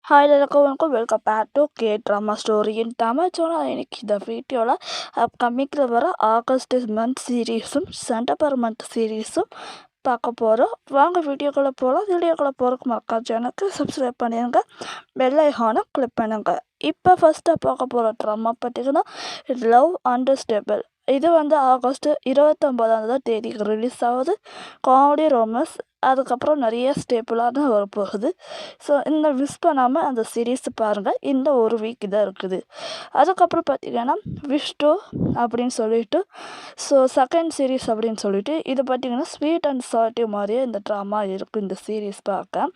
Hi எல்லாருக்கும் welcome back to K drama story in Tamil channel. இன்னைக்கு இந்த வீடியோவில் அப்கமிங்கில் வர ஆகஸ்ட் மந்த் சீரீஸும் செப்டம்பர் மந்த் சீரீஸும் பார்க்க போகிறோம். வாங்க வீடியோக்குள்ளே போகலாம். வீடியோக்குள்ளே போகிறதுக்கு மறக்காம சேனலுக்கு சப்ஸ்கிரைப் பண்ணிடுங்க, பெல் ஐகானை கிளிக் பண்ணுங்கள். இப்போ ஃபஸ்ட்டாக பார்க்க போகிற ட்ராமா பார்த்திங்கன்னா லவ் அண்டர்ஸ்டேபிள். இது ஆகஸ்ட் 29ஆம் தேதிக்கு ரிலீஸ் ஆகுது. காமெடி ரோமன்ஸ், அதுக்கப்புறம் நிறைய ஸ்டேபிளாக தான் வரப்போகுது. ஸோ இந்த மிஸ் பண்ணாமல் அந்த சீரீஸ் பாருங்கள். இந்த ஒரு வீக் தான் இருக்குது. அதுக்கப்புறம் பார்த்திங்கன்னா விஷ்டு அப்படின்னு சொல்லிட்டு ஸோ செகண்ட் சீரீஸ் அப்படின்னு சொல்லிட்டு இது பார்த்திங்கன்னா ஸ்வீட் அண்ட் சால்ட்டி மாதிரியே இந்த ட்ராமா இருக்குது. இந்த சீரீஸ் பார்க்க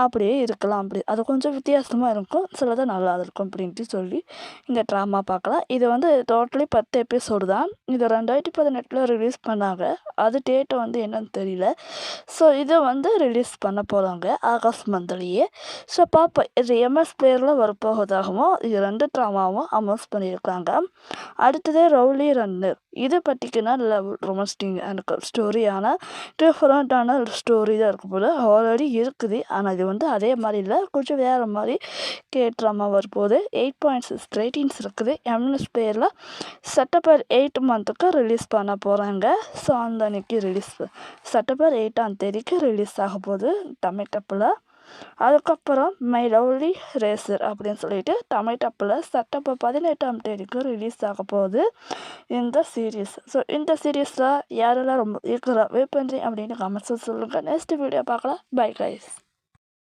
அப்படியே இருக்கலாம், அப்படி அது கொஞ்சம் வித்தியாசமாக இருக்கும், சிலது நல்லா இருக்கும் அப்படின்ட்டு சொல்லி இந்த ட்ராமா பார்க்கலாம். இது டோட்டலி 10 எபிசோடு தான். இது 2018 ரிலீஸ் பண்ணாங்க. அது டேட்டு என்னன்னு தெரியல. ஸோ இது ரிலீஸ் பண்ண போகிறாங்க ஆகஸ்ட் மந்த்லேயே. ஸோ பார்ப்போம் இது எம்எஸ் பிளேயரில் வரப்போகுதாகவும் இது 2 ட்ராமாவும் அனௌன்ஸ் பண்ணியிருக்காங்க. அடுத்தது ரவுலி ரன்னர். இது பார்த்திங்கன்னா லவ் ரொமான்டிக் எனக்கு ஸ்டோரியான டிஃப்ரெண்ட்டான ஸ்டோரி தான் இருக்கும் போது ஆல்ரெடி இருக்குது. ஆனால் இது அதே மாதிரி இல்லை, கொஞ்சம் வேறு மாதிரி ட்ராமா வரப்போகுது. 8.6 ரேட்டிங்ஸ் இருக்குது. எம்எஸ் பிளேயரில் செப்டம்பர் 8 மந்த்துக்கு ரிலீஸ் பண்ண போகிறாங்க. ஸோ அந்த அன்னைக்கு செப்டம்பர் 8ஆம் தேதிக்கு ரிலீஸ் ஆக போகுது தமிழ் டப்பில். அதுக்கப்புறம் மை லவ்லி ரேசர் அப்படின்னு சொல்லிட்டு தமிழ் டப்பில் செப்டம்பர் 18ஆம் தேதிக்கு ரிலீஸ் ஆக போகுது இந்த சீரீஸ். ஸோ இந்த சீரீஸில் யாரெல்லாம் ரொம்ப ஈக்குவலாக வெயிட் பண்ணுறீங்க அப்படின்னு கமெண்ட்ஸில் சொல்லுங்கள். நெக்ஸ்ட் வீடியோ பார்க்கலாம். Bye guys.